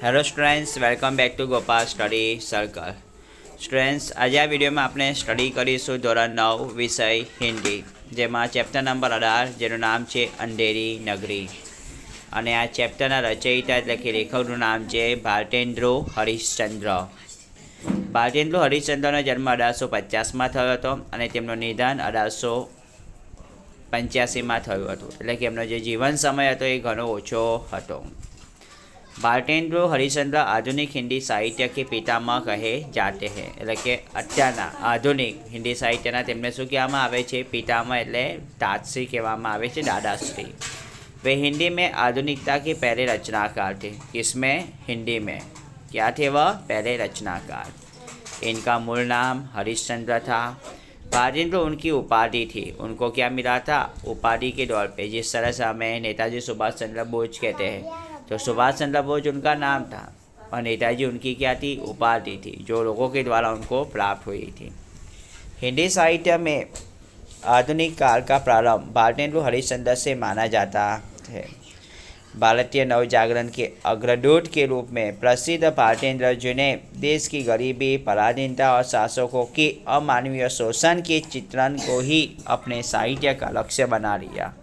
Hello students, welcome back to Gopal study circle. Students, આજે આ વિડીયોમાં આપણે સ્ટડી કરીશું ધોરણ 9 વિષય હિન્દી, જેમાં ચેપ્ટર નંબર 18 જેનું નામ છે અંધેરી નગરી. અને આ ચેપ્ટરના રચયિતા એટલે કે લેખકનું નામ છે ભારતેન્દ્રુ હરીશચંદ્ર. ભારતેન્દ્રુ હરીશચંદ્રનો જન્મ 1850માં થયો હતો અને તેમનું નિધન 1885માં થયું હતું. એટલે કે એમનો જે જીવન સમય હતો એ ઘણો ઓછો હતો. भारतेंद्र हरिश्चंद्र आधुनिक हिंदी साहित्य के पितामह कहे जाते हैं. એટલે કે અત્યારના આધુનિક હિન્દી સાહિત્યના તેમને શું કહેવામાં આવે છે? पितामह એટલે दादाश्री કહેવામાં આવે છે, दादाश्री. वे हिंदी में आधुनिकता के पहले रचनाकार थे. किसमें? हिंदी में. क्या थे वह? पहले रचनाकार. इनका मूल नाम हरिश्चंद्र था. भारतेंद्र उनकी उपाधि थी. उनको क्या मिला था? उपाधि के तौर पे. जिस तरह से हमें नेताजी सुभाष चंद्र बोस कहते हैं, तो सुभाष चंद्र बोस उनका नाम था और नेताजी उनकी क्या थी? उपाधि थी, जो लोगों के द्वारा उनको प्राप्त हुई थी. हिंदी साहित्य में आधुनिक काल का प्रारंभ भारतेंद्र हरिश्चंद्र से माना जाता है. भारतीय नवजागरण के अग्रदूत के रूप में प्रसिद्ध भारतेंद्र जी ने देश की गरीबी, पराधीनता और शासकों के अमानवीय शोषण के चित्रण को ही अपने साहित्य का लक्ष्य बना लिया.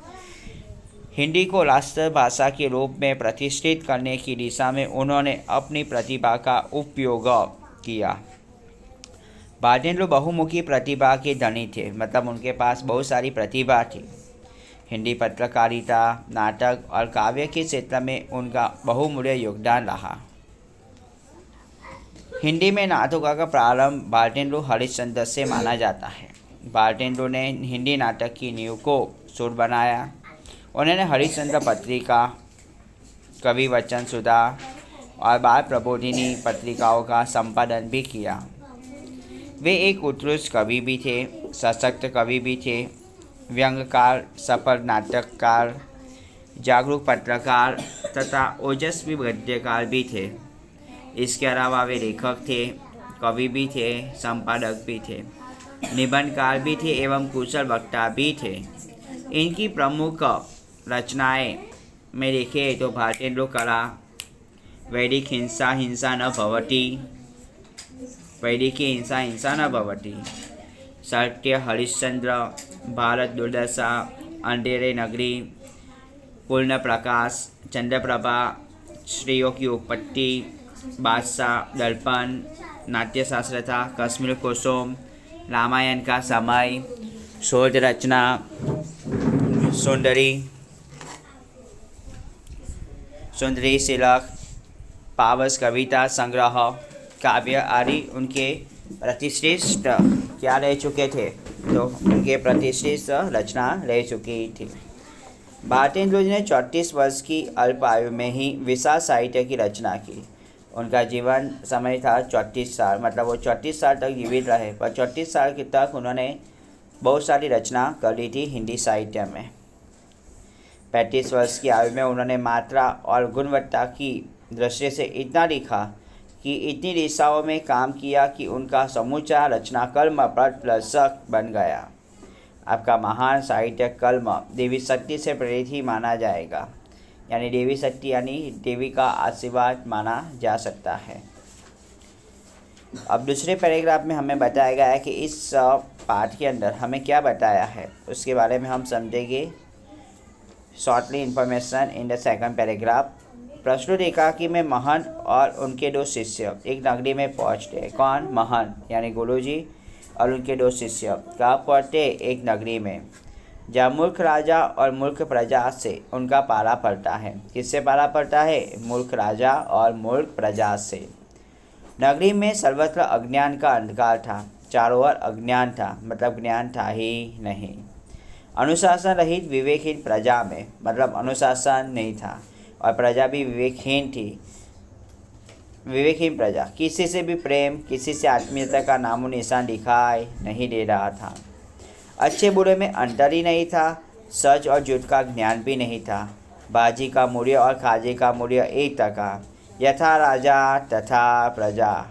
हिंदी को राष्ट्रभाषा के रूप में प्रतिष्ठित करने की दिशा में उन्होंने अपनी प्रतिभा का उपयोग किया. भारतेंद्र बहुमुखी प्रतिभा के धनी थे, मतलब उनके पास बहुत सारी प्रतिभा थी. हिंदी पत्रकारिता, नाटक और काव्य के क्षेत्र में उनका बहुमूल्य योगदान रहा. हिंदी में नाटकों का प्रारंभ भारतेंद्र हरिश्चंद्र से माना जाता है. भारतेंद्र ने हिंदी नाटक की नींव को सुर बनाया. उन्होंने हरिश्चंद्र पत्रिका, कवि वचन सुधा और बाल प्रबोधिनी पत्रिकाओं का संपादन भी किया. वे एक उत्कृष्ट कवि भी थे, सशक्त कवि भी थे, व्यंग्यकार, सफल नाटककार, जागरूक पत्रकार तथा ओजस्वी गद्यकार भी थे. इसके अलावा वे लेखक थे, कवि भी थे, संपादक भी थे, निबंधकार भी थे एवं कुशल वक्ता भी थे. इनकी प्रमुख रचनाएं में देखे तो भारतेंद्र कला, वैदिक हिंसा हिंसा न भवति, वैदिकी हिंसा हिंसा न भवति, सत्य, हरिश्चंद्र, भारत दुर्दशा, अंधेरे नगरी, पूर्ण प्रकाश, चंद्रप्रभा, स्त्रियों की उत्पत्ति, बादशाह, दर्पण, नाट्यशास्त्र था, कश्मीर कुसुम, रामायण का समय, शोध रचना, सुंदरी शिलक, पावस कविता संग्रह, काव्य आदि उनके प्रतिष्ठित क्या रह चुके थे? तो उनके प्रतिष्ठित रचना रह चुकी थी. भारतेंद्र जी ने 34 वर्ष की अल्प आयु में ही विशाल साहित्य की रचना की. उनका जीवन समय था 34 साल, मतलब वो 34 साल तक जीवित रहे, पर 34 साल तक उन्होंने बहुत सारी रचना कर ली थी हिंदी साहित्य में. 35 वर्ष की आयु में उन्होंने मात्रा और गुणवत्ता की दृष्टि से इतना लिखा कि इतनी दिशाओं में काम किया कि उनका समूचा रचना कलम प्रदर्शक बन गया. आपका महान साहित्य कलम देवी शक्ति से प्रेरित ही माना जाएगा, यानी देवी शक्ति यानी देवी का आशीर्वाद माना जा सकता है. अब दूसरे पैराग्राफ में हमें बताया गया है कि इस पाठ के अंदर हमें क्या बताया है, उसके बारे में हम समझेंगे. Shortly information in the second paragraph. प्रस्तुत एकाकी में महन और उनके 2 शिष्य एक नगरी में पहुँचते. कौन? महन यानी गुरुजी और उनके 2 शिष्य कहाँ पहुँचते? एक नगरी में, जहाँ मूर्ख राजा और मूर्ख प्रजा से उनका पाला पड़ता है. किससे पाला पड़ता है? मूर्ख राजा और मूर्ख प्रजा से. नगरी में सर्वत्र अज्ञान का अंधकार था. चारों ओर अज्ञान था, मतलब ज्ञान था ही नहीं. अनुशासन रहित विवेकहीन प्रजा में, मतलब अनुशासन नहीं था और प्रजा भी विवेकहीन थी. विवेकहीन प्रजा. किसी से भी प्रेम, किसी से आत्मीयता का नामो निशान दिखाई नहीं दे रहा था. अच्छे बुरे में अंतर ही नहीं था. सच और झूठ का ज्ञान भी नहीं था. बाजी का मूल्य और खाजे का मूल्य एक टका. यथा राजा तथा प्रजा,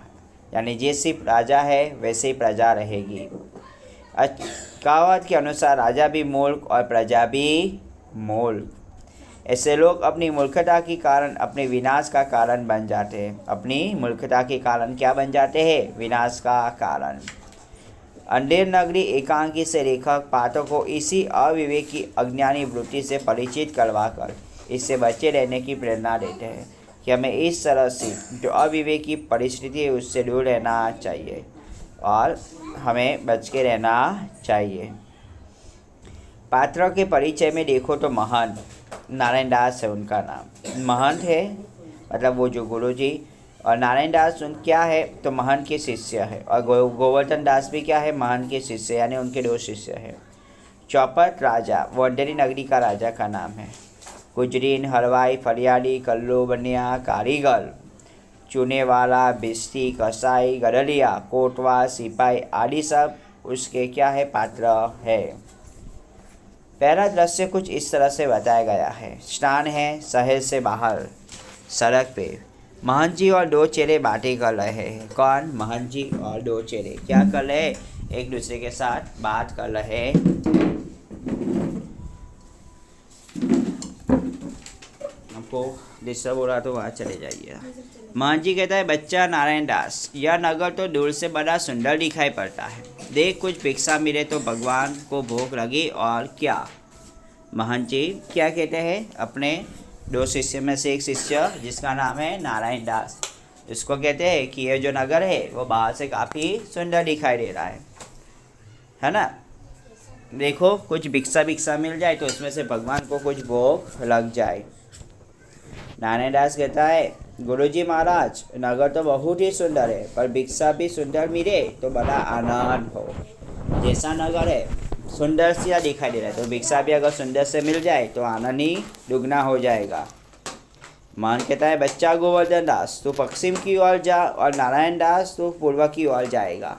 यानी जैसी राजा है वैसे ही प्रजा रहेगी. कहावत के अनुसार राजा भी मूर्ख और प्रजा भी मूर्ख. ऐसे लोग अपनी मूर्खता के कारण अपने विनाश का कारण बन जाते हैं। अपनी मूर्खता के कारण क्या बन जाते हैं? विनाश का कारण। अंधेर नगरी एकांकी से लेखक पाठक को इसी अविवेकी अज्ञानी वृत्ति से परिचित करवाकर इससे बचे रहने की प्रेरणा देते हैं कि हमें इस तरह से जो अविवेकी परिस्थिति है उससे दूर रहना चाहिए और हमें बच के रहना चाहिए। पात्रों के परिचय में देखो तो महंत नारायण दास है उनका नाम। महंत है मतलब वो जो गुरु जी, और नारायण दास उन क्या है तो महंत के शिष्य है, और गोवर्धन दास भी क्या है? महंत के शिष्य, यानी उनके 2 शिष्य हैं। चौपट राजा वो अंधेरी नगरी का राजा का नाम है। गुजरीन, हलवाई, फरियादी, कल्लू, बनिया, कारीगर, चूने वाला, बिस्ती, कसाई, गडलिया, कोटवा, सिपाही आदि सब उसके क्या है? पात्र है। पहला दृश्य कुछ इस तरह से बताया गया है। स्नान है शहर से बाहर सड़क पे। महंत जी और 2 चेले बातें कर रहे हैं। कौन? महंत जी और 2 चेले क्या कर रहे हैं? एक दूसरे के साथ बात कर रहे हैं। आपको डिस्टर्ब हो रहा तो वहाँ चले जाइए। महंत जी कहता है, बच्चा नारायण दास, यह नगर तो दूर से बड़ा सुंदर दिखाई पड़ता है। देख कुछ भिक्षा मिले तो भगवान को भूख लगी और क्या। महंत जी क्या कहते हैं? अपने 2 शिष्य में से एक शिष्य जिसका नाम है नारायण दास, इसको कहते हैं कि ये जो नगर है वो बाहर से काफ़ी सुंदर दिखाई दे रहा है ना। देखो कुछ भिक्षा मिल जाए तो उसमें से भगवान को कुछ भोग लग जाए। नारायण दास कहता है, गुरुजी महाराज, नगर तो बहुत ही सुंदर है, पर भिक्षा भी सुंदर मिले तो बड़ा आनंद हो। जैसा नगर है सुंदर सा दिखाई दे रहा है तो भिक्षा भी अगर सुंदर से मिल जाए तो आनंद ही दुगना हो जाएगा। मान कहता है, बच्चा गोवर्धन दास, तू पश्चिम की ओर जा और नारायण दास तू पूर्व की ओर जाएगा।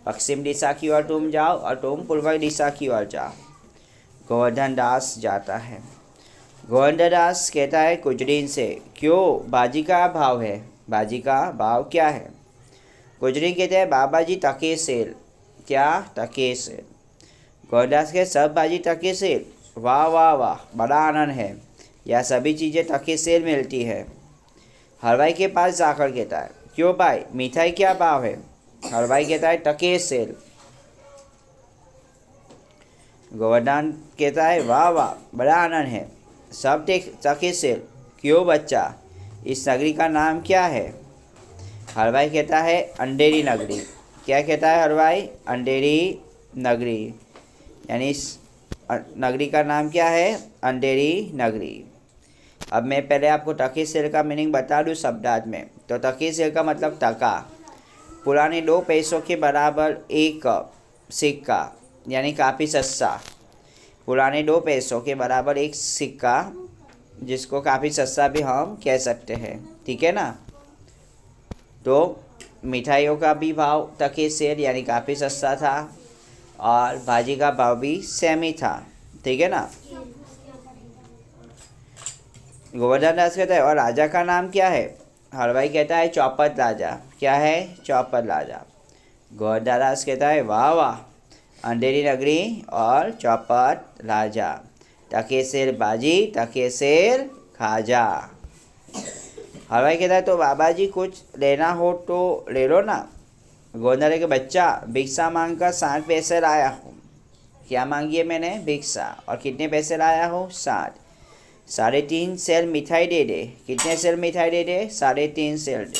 पश्चिम दिशा की ओर तुम जाओ और तुम पूर्व दिशा की ओर जाओ। गोवर्धन दास जाता है। गोवर्धन दास कहता है गुजरीन से, क्यों बाजी का भाव है? बाजी का भाव क्या है? गुजरीन कहते हैं, बाबा जी तके सेल। क्या? तके सेल। गोवर्धन दास के सब बाजी तके सेल। वाह वाह वाह, बड़ा आनंद है, यह सभी चीज़ें तके सेल मिलती है। हलवाई के पास जाकर कहता है, क्यों भाई मिठाई क्या भाव है? हलवाई कहता है तके सेल। गोवर्धन कहता है, वाह वाह, बड़ा आनंद है, सब तके सेल। क्यों बच्चा, इस नगरी का नाम क्या है? हलवाई कहता है अंधेरी नगरी। क्या कहता है हलवाई? अंधेरी नगरी, यानी इस नगरी का नाम क्या है? अंधेरी नगरी। अब मैं पहले आपको तके सेल का मीनिंग बता दूं शब्दार्थ में। तो तके सेल का मतलब टका, पुराने 2 पैसों के बराबर एक सिक्का, यानी काफ़ी सस्ता। पुराने 2 पैसों के बराबर एक सिक्का, जिसको काफ़ी सस्ता भी हम कह सकते हैं, ठीक है ना। तो मिठाइयों का भी भाव तके सेल यानी काफ़ी सस्ता था और भाजी का भाव भी सेम ही था, ठीक है ना। गोवर्धन दास कहता है, और राजा का नाम क्या है? हलवाई कहता है चौपट राजा। क्या है? चौपट राजा। गोवर्धन दास कहता है, वाह वाह, अंधेरी नगरी और चौपट राजा, तके सेल बाजी तके सेल खाजा। हलवाई कहता है, तो बाबा जी कुछ लेना हो तो ले लो ना। गोवर्धन के बच्चा, भिक्षा मांग कर 60 पैसे लाया हूँ। क्या मांगी है मैंने? भिक्षा। और कितने पैसे लाया हूँ? 60। 3.5 सेल मिठाई दे दे। कितने सेल मिठाई दे दे? 3.5 सेल दे।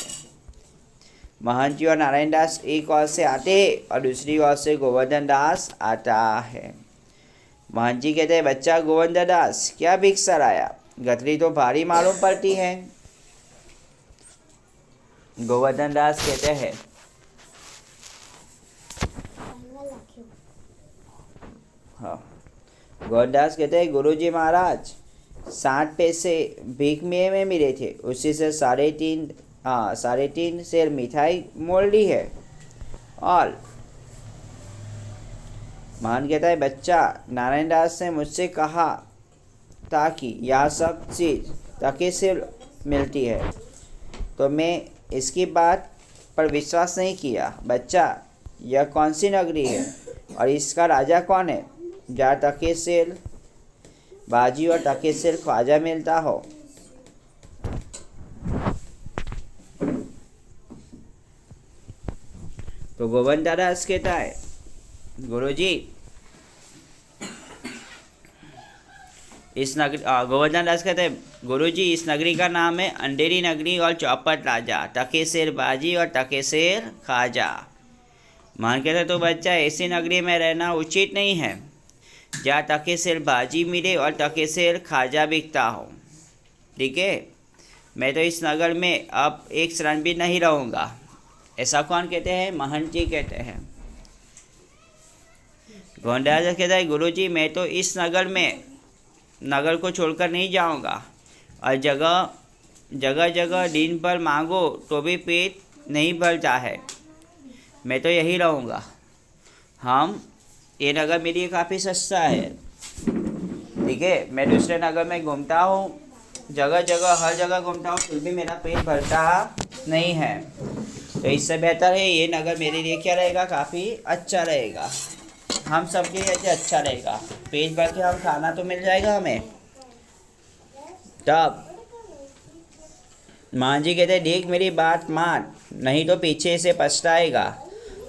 महंत जी और नारायण दास एक ओर से आते हैं और दूसरी ओर से गोवर्धन दास आता है। महंत जी कहते हैं, बच्चा गोवर्धन दास, क्या भिक्षा लाया? गठरी तो भारी मालूम पड़ती है। गोवर्धन दास कहते हैं, हाँ, गोवर्धन दास कहते हैं, गुरुजी महाराज 60 पैसे भीख में मिले थे, उसी से 3.5 सेर मिठाई मोल ली है। और मान कहता है, बच्चा नारायण दास ने मुझसे कहा था कि यह सब चीज़ तके से मिलती है, तो मैं इसकी बात पर विश्वास नहीं किया। बच्चा, यह कौन सी नगरी है और इसका राजा कौन है? जा तके सेल। बाजी और टके सिर ख्वाजा मिलता हो। तो गोविंद दास कहता है, गुरुजी गोवर्धन दास कहते हैं, गुरुजी इस नगरी का नाम है अंधेरी नगरी और चौपट राजा, टके शेर बाजी और टके शेर खाजा। मान कहते तो बच्चा ऐसी नगरी में रहना उचित नहीं है जहाँ टके शेर बाजी मिले और टके शेर खाजा बिकता हो। ठीक है, मैं तो इस नगर में अब एक क्षण भी नहीं रहूँगा। ऐसा कौन कहते हैं? महंत जी कहते हैं। गोविंद कहता है, गुरुजी मैं तो इस नगर को छोड़कर नहीं जाऊंगा और जगह जगह दिन पर मांगो तो भी पेट नहीं भरता है, मैं तो यही रहूँगा। ये नगर मेरे लिए काफ़ी सस्ता है। ठीक है, मैं दूसरे नगर में घूमता हूँ, जगह जगह हर जगह घूमता हूँ, फिर भी मेरा पेट भरता नहीं है। तो इससे बेहतर है ये नगर मेरे लिए क्या रहेगा, काफ़ी अच्छा रहेगा, हम सबके लिए अच्छा रहेगा, पेट भर के हम खाना तो मिल जाएगा हमें। तब मान जी कहते देख मेरी बात मान, नहीं तो पीछे से पछताएगा।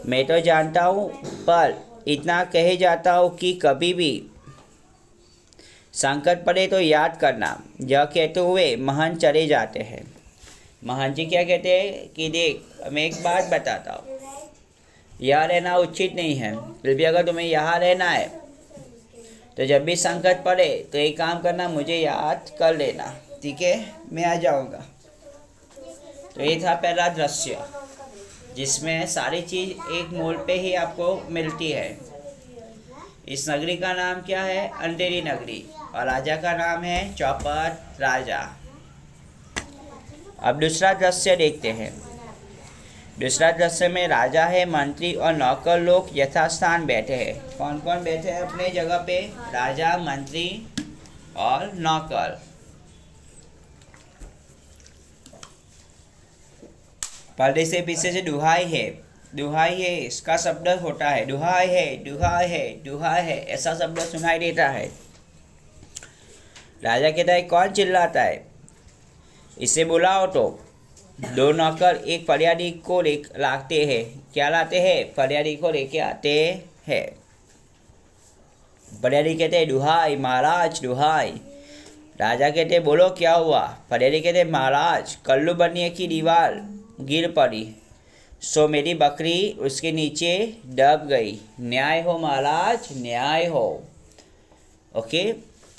मैं तो जानता हूँ, पर इतना कहे जाता हूँ कि कभी भी संकट पड़े तो याद करना। यह कहते हुए महंत चले जाते हैं। महंत जी क्या कहते हैं कि देख मैं एक बात बताता हूँ, यहाँ रहना उचित नहीं है, फिर भी अगर तुम्हें यहाँ रहना है तो जब भी संकट पड़े तो एक काम करना, मुझे याद कर लेना। ठीक है, मैं आ जाऊँगा। तो ये था पहला दृश्य जिसमें सारी चीज़ एक मोड़ पे ही आपको मिलती है। इस नगरी का नाम क्या है? अंधेरी नगरी, और राजा का नाम है चौपट राजा। अब दूसरा दृश्य देखते हैं। दूसरा दृश्य में राजा है, मंत्री और नौकर लोग यथास्थान बैठे हैं। कौन कौन बैठे हैं अपने जगह पे? राजा, मंत्री और नौकर। पर्दे से पीछे से दुहाई है, दुहाई है इसका शब्द होता है, दुहाई है, दुहाई है, दुहाई है, ऐसा शब्द सुनाई देता है। राजा कहता है कौन चिल्लाता है, इसे बुलाओ। तो दो नौकर एक फरियादी को लाते हैं। क्या लाते हैं? फरियादी को लेके आते हैं। फरियादी कहते हैं दुहाई महाराज, दुहाई। राजा कहते बोलो क्या हुआ? फरियादी कहते महाराज कल्लू बनिए की दीवार गिर पड़ी, सो मेरी बकरी उसके नीचे दब गई। न्याय हो महाराज, न्याय हो। ओके,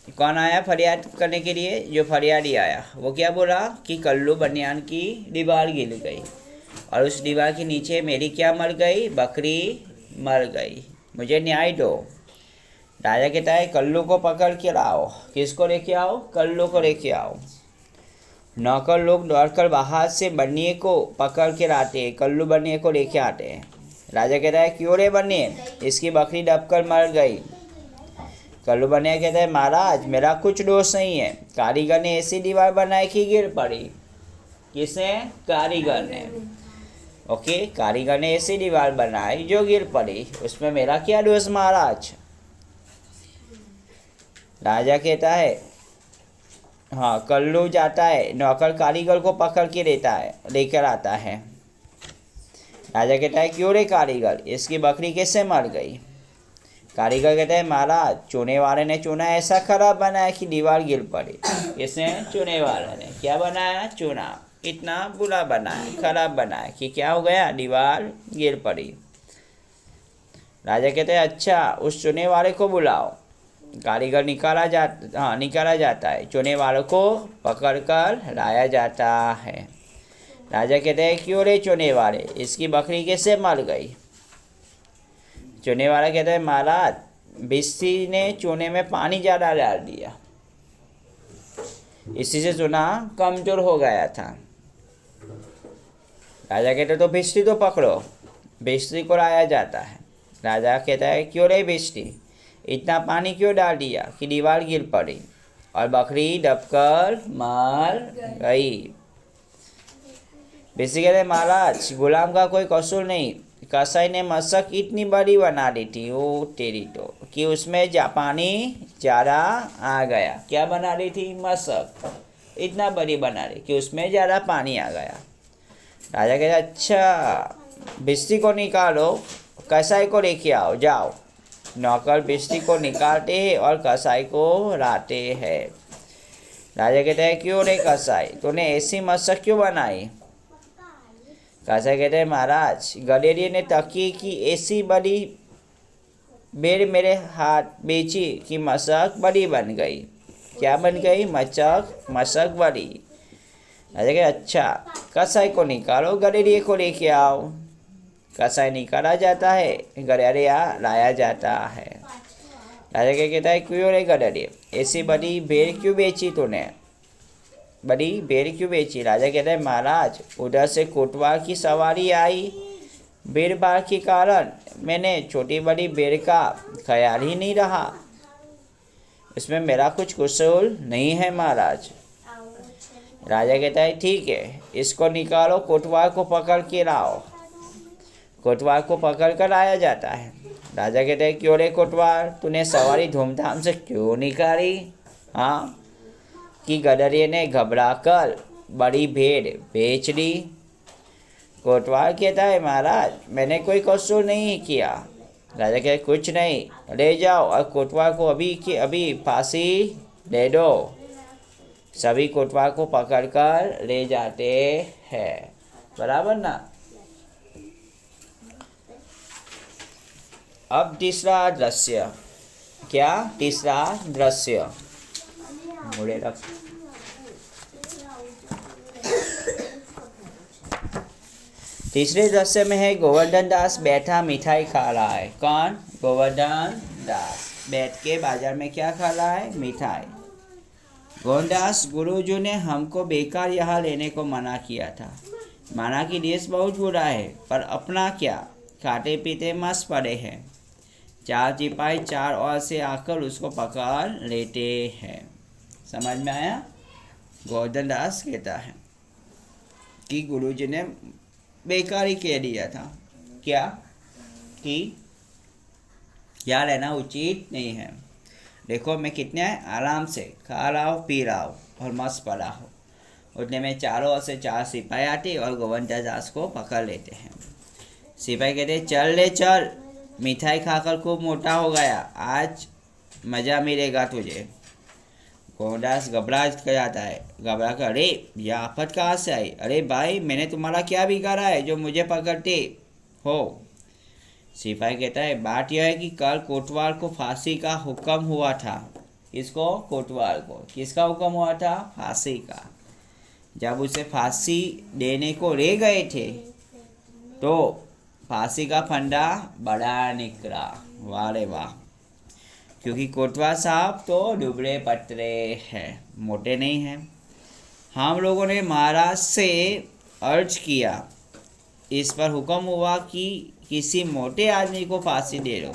कौन आया फरियाद करने के लिए? जो फरियादी आया वो क्या बोला कि कल्लू बनियान की दीवार गिर गई और उस दीवार के नीचे मेरी क्या मर गई? बकरी मर गई, मुझे न्याय दो। राजा कहता है कल्लू को पकड़ के लाओ। किसको लेके आओ? कल्लू को लेके आओ। नौकर लोग दौड़कर बाहर से बनिए को पकड़ के लाते हैं, कल्लू बनिए को लेके आते हैं। राजा कहता है क्यों रे बनिए? इसकी बकरी दबकर मर गई। कल्लू बनिया कहता है महाराज मेरा कुछ दोष नहीं है, कारीगर ने ऐसी दीवार बनाई कि गिर पड़ी। किसने? कारीगर ने। ओके, कारीगर ने ऐसी दीवार बनाई जो गिर पड़ी, उसमें मेरा क्या दोष महाराज? राजा कहता है हाँ, कल्लू जाता है, नौकर कारीगर को पकड़ के लेकर आता है। राजा कहता है क्यों रे कारीगर, इसकी बकरी कैसे मर गई? कारीगर कहता है महाराज चूने वाले ने चूना ऐसा खराब बनाया कि दीवार गिर पड़ी। किसने? चूने वाले ने। क्या बनाया? चूना इतना बुरा बनाया, खराब बनाया कि क्या हो गया? दीवार गिर पड़ी। राजा कहते हैं अच्छा उस चूने वाले को बुलाओ। कारीगर निकाला जाता है, चूने वालों को पकड़कर लाया जाता है। राजा कहते हैं क्यों रे चूने वाले, इसकी बकरी कैसे मर गई? चूने वाला कहता है महाराज भिस्ती ने चूने में पानी ज़्यादा डाल दिया, इसी से चूना कमजोर हो गया था। राजा कहते तो भिस्ती तो पकड़ो। भिस्ती को लाया जाता है। राजा कहता है क्यों रे भिस्ती, इतना पानी क्यों डाल दिया कि दीवार गिर पड़ी और बकरी दबकर मर गई? भिस्ती कहते महाराज गुलाम का कोई कसूर नहीं, कसाई ने मशक इतनी बड़ी बना दी थी, ओ तेरी तो, कि उसमें पानी ज़्यादा आ गया। क्या बना दी थी? मशक इतना बड़ी बना दी कि उसमें ज़्यादा पानी आ गया। राजा कहता अच्छा, बिस्ती को निकालो, कसाई को लेके आओ, जाओ। नौकर बिस्ती को निकालते हैं और कसाई को लाते हैं। राजा कहता है क्यों रे कसाई, तूने ऐसी मशक क्यों बनाई? कसाई कहते हैं महाराज, गडेरिये ने तकिए की ऐसी बड़ी बेर मेरे हाथ बेची कि मशक बड़ी बन गई। क्या बन गई? मशक बड़ी। राजा कहते अच्छा, कसाई को निकालो, गडेरिये को लेके आओ। कसाई निकाला जाता है, गडेरिया लाया जाता है। राजा कहता है क्यों रे गडेरिये, ऐसी बड़ी भेड़ क्यों बेची तूने? बड़ी भेड़ क्यों बेची? राजा कहता है महाराज, उधर से कोतवाल की सवारी आई, भीड़ भाड़ के कारण मैंने छोटी बड़ी भेड़ का ख्याल ही नहीं रहा, इसमें मेरा कुछ कसूर नहीं है महाराज। राजा कहता है ठीक है, इसको निकालो, कोतवाल को पकड़ के लाओ। कोतवाल को पकड़ कर लाया जाता है। राजा कहते हैं क्यों रे कोतवाल, तूने सवारी धूमधाम से क्यों निकाली? हाँ, कि गडरिये ने घबरा कर बड़ी भेड़ बेच ली। कोतवाल कहता है महाराज, मैंने कोई कसूर नहीं किया। राजा कहते कुछ नहीं, ले जाओ और कोतवाल को अभी की अभी फांसी दे दो। सभी कोतवाल को पकड़कर ले जाते हैं, बराबर ना। अब तीसरा दृश्य, क्या तीसरा दृश्य? मुड़े रख। तीसरे दृश्य में है गोवर्धन दास बैठा मिठाई खा रहा है। कौन? गोवर्धन दास बैठ के बाजार में क्या खा रहा है? मिठाई। गोवर्धन दास, गुरुजी ने हमको बेकार यहाँ लेने को मना किया था। माना कि देश बहुत बुरा है, पर अपना क्या, खाते पीते मस्त पड़े हैं। चार सिपाही चार ओर से आकर उसको पकड़ लेते हैं। समझ में आया? गोवर्धन दास कहता है कि गुरुजी ने बेकार ही कह दिया था, क्या कि यहाँ रहना उचित नहीं है। देखो मैं कितने आराम से खा रहा हूँ, पी रहा हूँ और मस्त पड़ा हूँ। उतने में चारों ओर से चार सिपाही आते और गोवर्धन दास को पकड़ लेते हैं। सिपाही कहते चल ले चल, मिठाई खाकर खूब मोटा हो गया, आज मज़ा मिलेगा तुझे। गोवर्धन दास घबरा जाता है, घबरा कर अरे यह आफत कहाँ से आई? अरे भाई, मैंने तुम्हारा क्या बिगाड़ा है जो मुझे पकड़ते हो? सिपाही कहता है बात यह है कि कल कोतवाल को फांसी का हुक्म हुआ था। किसको? कोतवाल को। किसका हुक्म हुआ था? फांसी का। जब उसे फांसी देने को ले गए थे तो फांसी का फंदा बड़ा निकला। वाह रे वाह, क्योंकि कोतवाल साहब तो दुबले पतले हैं, मोटे नहीं हैं। हम लोगों ने महाराज से अर्ज किया, इस पर हुक्म हुआ कि किसी मोटे आदमी को फांसी दे दो,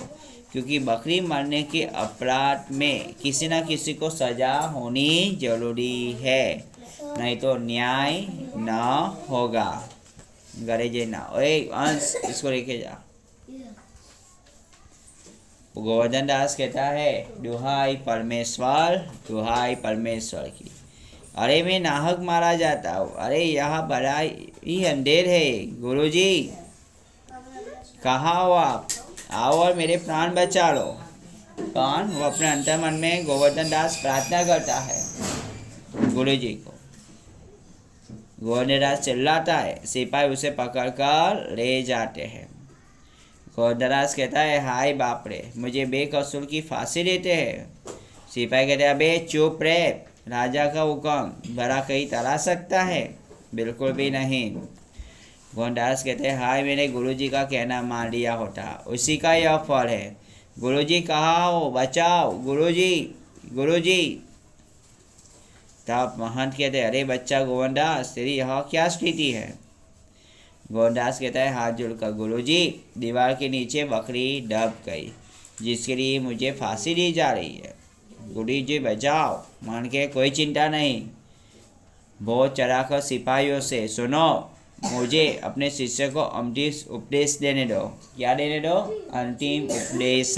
क्योंकि बकरी मरने के अपराध में किसी न किसी को सजा होनी जरूरी है, नहीं तो न्याय न होगा। गरजे ना, ओए अंश इसको लेके जा। गोवर्धन दास कहता है दुहाई परमेश्वर, दुहाई परमेश्वर की, अरे मैं नाहक मारा जाता हूँ, अरे यहाँ बड़ा ही अंधेर है। गुरुजी कहाँ हो आप? आओ और मेरे प्राण बचा लो। कौन? वो अपने अंतर्मन में गोवर्धन दास प्रार्थना करता है गुरुजी को। गोवर्धन दास चिल्लाता है, सिपाही उसे पकड़कर ले जाते हैं। गोवर्धन दास कहता है हाय बाप रे, मुझे बेकसूर की फांसी देते हैं। सिपाही कहते हैं अबे चुप रे, राजा का हुक्म भला कहीं तला सकता है? बिल्कुल भी नहीं। गोवर्धन दास कहते हैं हाय, मैंने गुरुजी का कहना मान लिया होता, उसी का यह फल है। गुरुजी कहाँ हो? बचाओ गुरुजी, गुरुजी। तब महंत कहते हैं अरे बच्चा गोवर्धन दास, तेरी यह क्या स्थिति है? गोवर्धन दास कहता है हाथ जोड़कर गुरुजी, दीवार के नीचे बकरी दब गई जिसके लिए मुझे फांसी दी जा रही है। गुरुजी बचाओ। मान के कोई चिंता नहीं, बहुत चढ़ाकर सिपाहियों से सुनो, मुझे अपने शिष्य को अंतिम उपदेश देने दो। क्या देने दो? अंतिम उपदेश।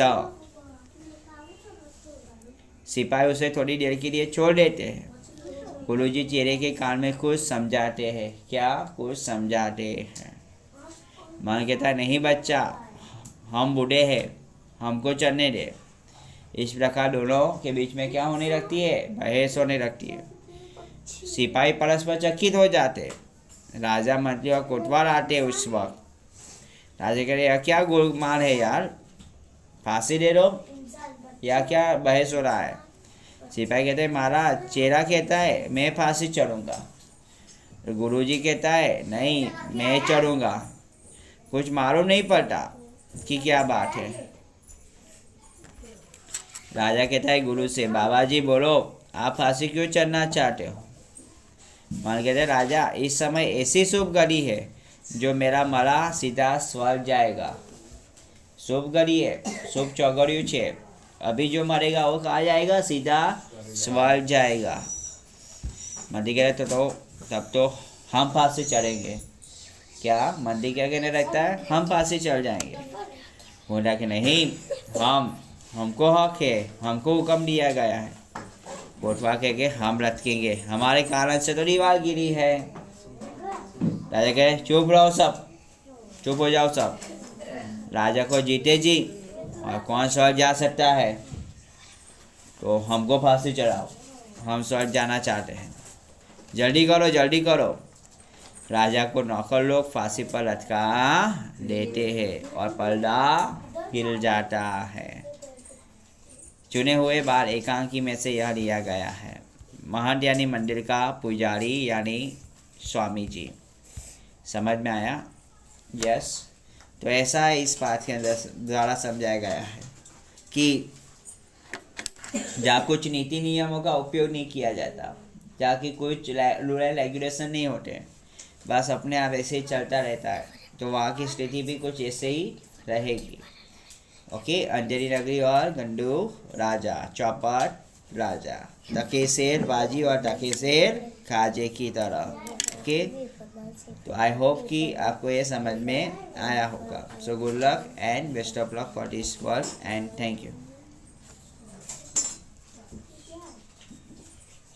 सिपाही उसे थोड़ी देर के लिए छोड़ देते हैं। गुरुजी चेहरे के कान में कुछ समझाते हैं। क्या कुछ समझाते हैं? मन कहता है, नहीं बच्चा, हम बूढ़े हैं, हमको चलने दे। इस प्रकार दोनों के बीच में क्या होने लगती है? बहस होने लगती है। सिपाही परस्पर चकित हो जाते। राजा, मंत्री और कोतवाल आते उस वक्त। राजा कह रहे, यह क्या गोलमाल है यार, फांसी दे दो, या क्या बहस हो रहा है? सिपाही कहते हैं, महाराज, चेहरा कहता है मैं फांसी चढ़ूंगा, गुरुजी कहता है नहीं मैं चढ़ूंगा। कुछ मालूम नहीं पड़ता कि क्या बात है। राजा कहता है गुरु से, बाबा जी बोलो, आप फांसी क्यों चढ़ना चाहते हो? मन कहते हैं, राजा, इस समय ऐसी शुभ घड़ी है जो मेरा मरा सीधा स्वर्ग जाएगा। शुभ घड़ी है, शुभ चौगड़ियों छे। अभी जो मरेगा वो कहाँ जाएगा? सीधा स्वर्ग जाएगा। मंत्री कह रहे तो तब तो हम फांसी चढ़ेंगे। क्या मंत्री क्या कहने लगता है? हम फांसी चढ़ जाएंगे। बोला कि नहीं, हमको हक है, हमको हुक्म दिया गया है। कोतवाल कह के हम लटकेंगे, हमारे कारण से तो दीवार गिरी है। राजा कहे, चुप रहो सब, चुप हो जाओ सब। राजा को जीते जी और कौन स्वर्ग जा सकता है? तो हमको फांसी चढ़ाओ, हम स्वर्ग जाना चाहते हैं, जल्दी करो जल्दी करो। राजा को नौकर लोग फांसी पर लटका देते हैं और पर्दा हिल जाता है। चुने हुए बाल एकांकी में से यह लिया गया है। महंत यानी मंदिर का पुजारी यानी स्वामी जी। समझ में आया? यस। तो ऐसा इस पाठ के अंदर द्वारा समझाया गया है कि जहाँ कुछ नीति नियमों का उपयोग नहीं किया जाता, जहाँ की कुछ रूल रेगुलेशन नहीं होते, बस अपने आप ऐसे ही चलता रहता है, तो वहाँ की स्थिति भी कुछ ऐसे ही रहेगी। ओके, अंजनी नगरी और गंडू राजा, चौपट राजा, टकेसेर बाजी और टकेसेर खाजे की तरह। ओके, तो आई होप कि आपको ये समझ में आया होगा। So good luck and best of luck for this work and thank you.